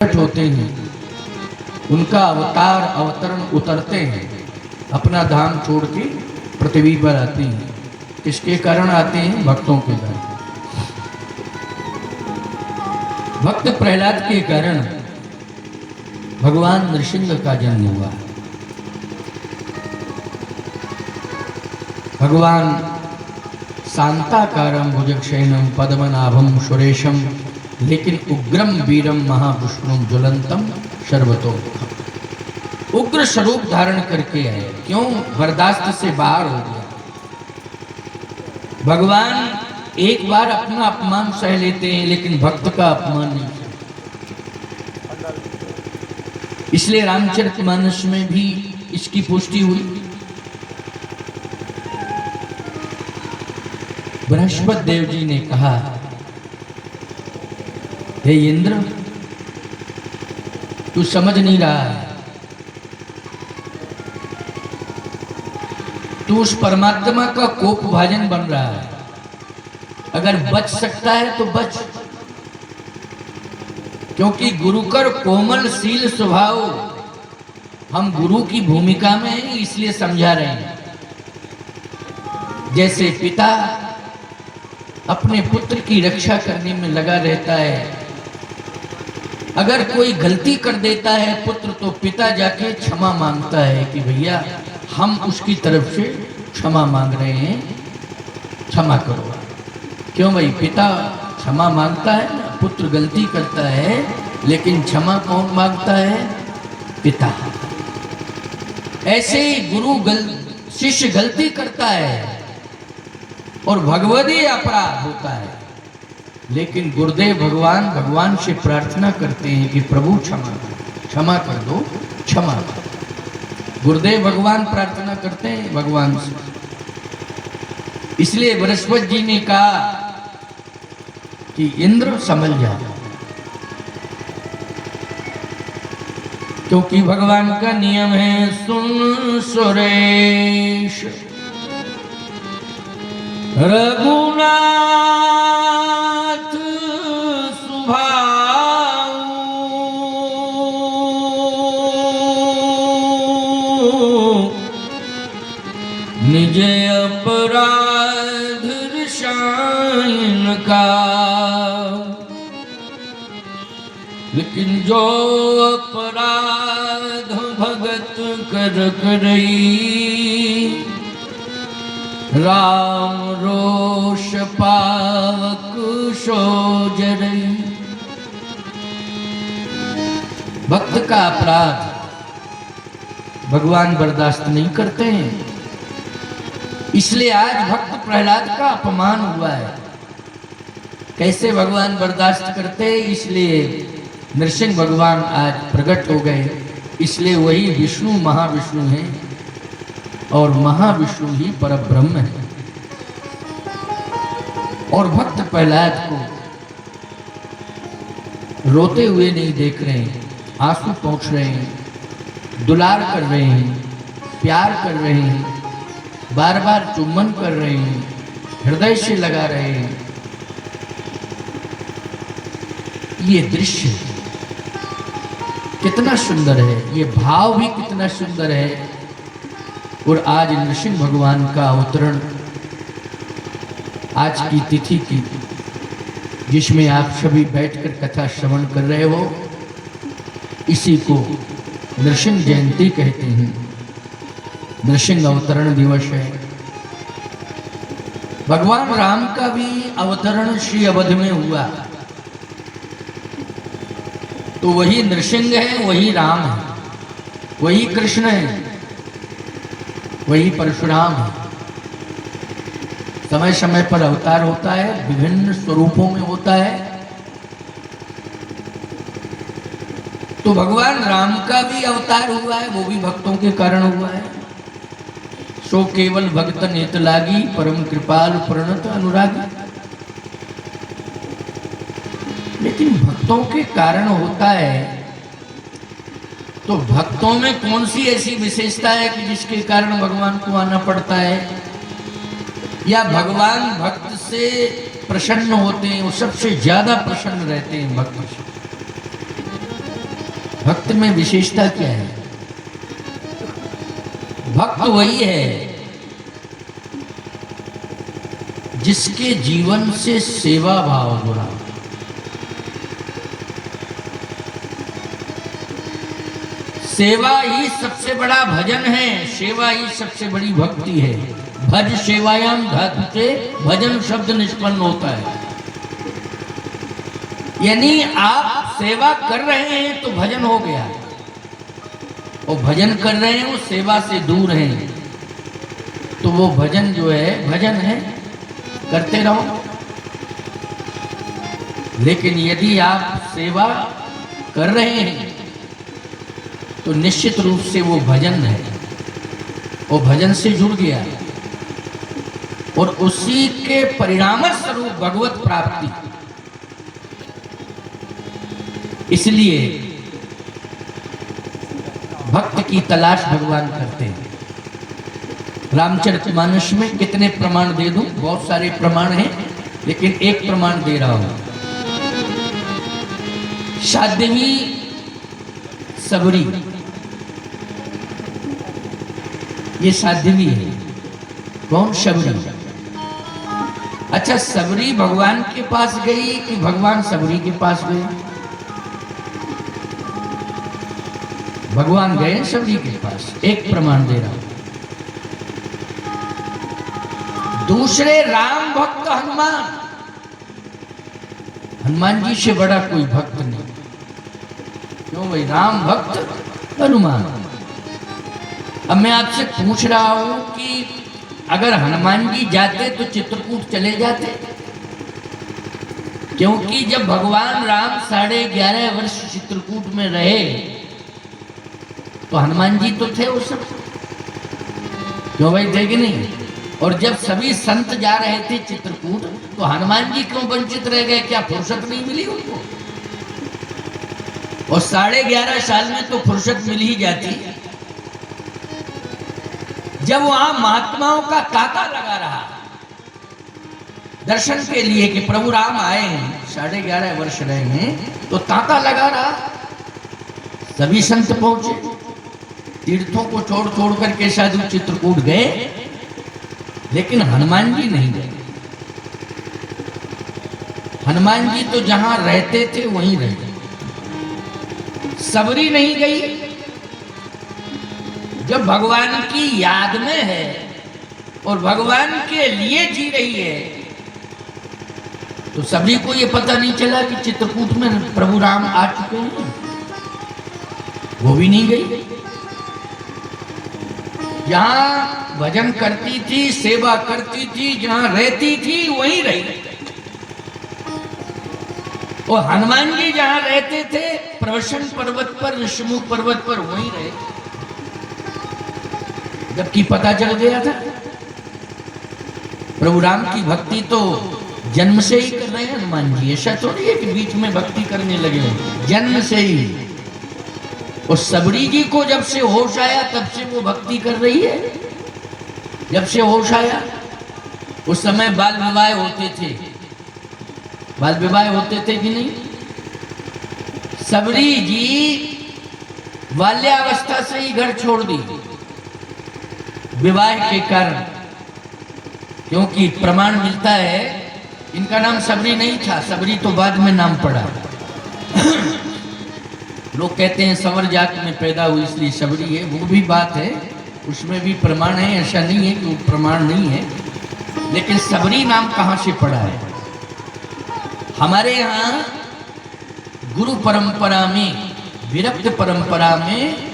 होते हैं, उनका अवतार अवतरण उतरते हैं, अपना धाम छोड़ के पृथ्वी पर आते हैं। किसके कारण आते हैं? भक्तों के कारण। भक्त प्रहलाद के कारण भगवान नृसिंह का जन्म हुआ। भगवान शांताकारं भुजगशयनं पद्मनाभं सुरेशम, लेकिन उग्रम वीरम महाविष्णु ज्वलंतम सर्वतोमुखम, उग्र स्वरूप धारण करके आए। क्यों? बर्दाश्त से बाहर हो गया। भगवान एक बार अपना अपमान सह लेते हैं, लेकिन भक्त का अपमान नहीं सहते। इसलिए रामचरितमानस में भी इसकी पुष्टि हुई। बृहस्पति देव जी ने कहा, हे इंद्र, तू समझ नहीं रहा है, तू उस परमात्मा का कोप भाजन बन रहा है। अगर बच सकता है तो बच, क्योंकि गुरुकर कोमलशील स्वभाव, हम गुरु की भूमिका में हैं, इसलिए समझा रहे हैं। जैसे पिता अपने पुत्र की रक्षा करने में लगा रहता है, अगर कोई गलती कर देता है पुत्र, तो पिता जाके क्षमा मांगता है कि भैया हम उसकी तरफ से क्षमा मांग रहे हैं, क्षमा करो। क्यों भाई? पिता क्षमा मांगता है ना, पुत्र गलती करता है, लेकिन क्षमा कौन मांगता है? पिता। ऐसे ही शिष्य गलती करता है और भगवदीय अपराध होता है, लेकिन गुरुदेव भगवान से प्रार्थना करते हैं कि प्रभु क्षमा कर दो, क्षमा कर दो। गुरुदेव भगवान प्रार्थना करते हैं भगवान से। इसलिए बृहस्पति जी ने कहा कि इंद्र समझ जा, क्योंकि भगवान का नियम है, सुन सुरेश रघुनाथ सुभाऊ, निज अपराध रसायन का, लेकिन जो अपराध भगत कर करई, राम रोष पावक सो जरई। भक्त का अपराध भगवान बर्दाश्त नहीं करते हैं, इसलिए आज भक्त प्रहलाद का अपमान हुआ है। कैसे भगवान बर्दाश्त करते? इसलिए नृसिंह भगवान आज प्रकट हो गए। इसलिए वही विष्णु महाविष्णु हैं और महाविष्णु ही परब्रह्म है। और भक्त प्रहलाद को रोते हुए नहीं देख रहे हैं, आंसू पोंछ रहे हैं, दुलार कर रहे हैं, प्यार कर रहे हैं, बार बार चुम्बन कर रहे हैं, हृदय से लगा रहे हैं। ये दृश्य कितना सुंदर है, ये भाव भी कितना सुंदर है। और आज नृसिंह भगवान का अवतरण, आज की तिथि की, जिसमें आप सभी बैठकर कथा श्रवण कर रहे हो, इसी को नृसिंह जयंती कहते हैं। नृसिंह अवतरण दिवस है। भगवान राम का भी अवतरण श्री अवध में हुआ, तो वही नृसिंह है, वही राम है, वही कृष्ण है, वही परशुराम है। समय समय पर अवतार होता है, विभिन्न स्वरूपों में होता है। तो भगवान राम का भी अवतार हुआ है, वो भी भक्तों के कारण हुआ है। सो केवल भक्त नेत लागी, परम कृपाल प्रणत अनुरागी। लेकिन भक्तों के कारण होता है, तो भक्तों में कौन सी ऐसी विशेषता है कि जिसके कारण भगवान को आना पड़ता है? या भगवान भक्त से प्रसन्न होते हैं, वो सबसे ज्यादा प्रसन्न रहते हैं भक्त से। भक्त में विशेषता क्या है? भक्त वही है जिसके जीवन से सेवा भाव जुड़ा। सेवा ही सबसे बड़ा भजन है, सेवा ही सबसे बड़ी भक्ति है। भज सेवायाम धातु से भजन शब्द निष्पन्न होता है। यानी आप सेवा कर रहे हैं तो भजन हो गया, और भजन कर रहे हैं वो सेवा से दूर हैं तो वो भजन जो है भजन है, करते रहो। लेकिन यदि आप सेवा कर रहे हैं तो निश्चित रूप से वो भजन है, वो भजन से जुड़ गया और उसी के परिणाम स्वरूप भगवत प्राप्ति। इसलिए भक्त की तलाश भगवान करते हैं। रामचरितमानस में कितने प्रमाण दे दूं? बहुत सारे प्रमाण हैं, लेकिन एक प्रमाण दे रहा हूं। साध्वी सबरी, ये साध्वी है। कौन? सबरी। अच्छा, सबरी भगवान के पास गई कि भगवान सबरी के पास गए? भगवान गए सबरी के पास। एक प्रमाण दे रहा हूं। दूसरे राम भक्त हनुमान, हनुमान जी से बड़ा कोई भक्त नहीं। क्यों भाई? राम भक्त हनुमान। अब मैं आपसे पूछ रहा हूं कि अगर हनुमान जी जाते तो चित्रकूट चले जाते? क्योंकि जब भगवान राम 11.5 वर्ष चित्रकूट में रहे तो हनुमान जी तो थे उस समय। क्यों भाई, थे कि नहीं? और जब सभी संत जा रहे थे चित्रकूट तो हनुमान जी क्यों वंचित रह गए? क्या फुर्सत नहीं मिली उनको? और 11.5 साल में तो फुर्सत मिल ही जाती। जब वहां महात्माओं का तांता लगा रहा दर्शन के लिए कि प्रभु राम आए हैं, 11.5 वर्ष रहे हैं, तो तांता लगा रहा। सभी संत पहुंचे, तीर्थों को छोड़ छोड़ करके साधु चित्रकूट गए, लेकिन हनुमान जी नहीं गए। हनुमान जी तो जहां रहते थे वहीं रहे। सबरी नहीं गई। जब भगवान की याद में है और भगवान के लिए जी रही है तो सबरी को यह पता नहीं चला कि चित्रकूट में प्रभु राम आ चुके हैं। वो भी नहीं गई। जहां भजन करती थी, सेवा करती थी, जहां रहती थी वहीं रही। और हनुमान जी जहां रहते थे प्रवसन पर्वत पर, ऋषमुख पर्वत पर, वहीं रहे। जबकि पता चल गया था प्रभु राम की भक्ति तो जन्म से ही कर रहे हैं हनुमान जी। ऐसा थोड़ी है कि बीच में भक्ति करने लगे, जन्म से ही। और सबरी जी को जब से होश आया तब से वो भक्ति कर रही है। जब से होश आया, उस समय बाल विवाह होते थे। बाल विवाह होते थे कि नहीं? सबरी जी बाल्यावस्था से ही घर छोड़ दी विवाह के कारण। क्योंकि प्रमाण मिलता है, इनका नाम सबरी नहीं था, सबरी तो बाद में नाम पड़ा। लोग कहते हैं संवर जात में पैदा हुई इसलिए सबरी है, वो भी बात है, उसमें भी प्रमाण है। ऐसा नहीं है कि वो प्रमाण नहीं है, लेकिन सबरी नाम कहाँ से पड़ा है? हमारे यहाँ गुरु परंपरा में, विरक्त परंपरा में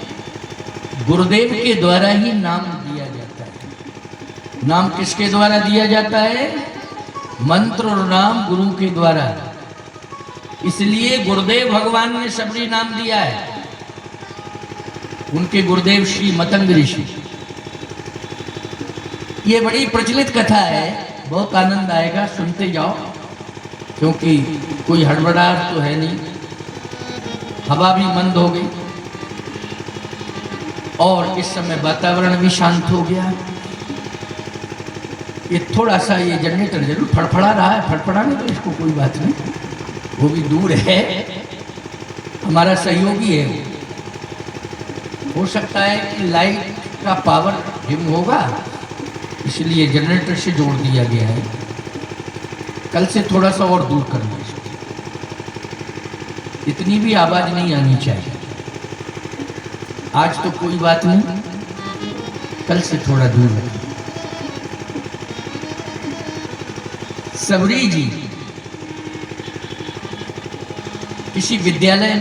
गुरुदेव के द्वारा ही नाम दिया जाता है। नाम किसके द्वारा दिया जाता है? मंत्र और नाम गुरु के द्वारा। इसलिए गुरुदेव भगवान ने सबरी नाम दिया है। उनके गुरुदेव श्री मतंग ऋषि। ये बड़ी प्रचलित कथा है, बहुत आनंद आएगा, सुनते जाओ। क्योंकि कोई हड़बड़ाहट तो है नहीं, हवा भी मंद हो गई और इस समय वातावरण भी शांत हो गया। ये थोड़ा सा ये जनरेटर जरूर फड़फड़ा रहा है, फड़फड़ाने तो इसको कोई बात नहीं, वो भी दूर है, हमारा सहयोगी है। हो सकता है कि लाइट का पावर डिम होगा, इसलिए जनरेटर से जोड़ दिया गया है। कल से थोड़ा सा और दूर करना है, इतनी भी आवाज नहीं आनी चाहिए। आज तो कोई बात नहीं, कल से थोड़ा दूर रखें। सबरी जी किसी विद्यालय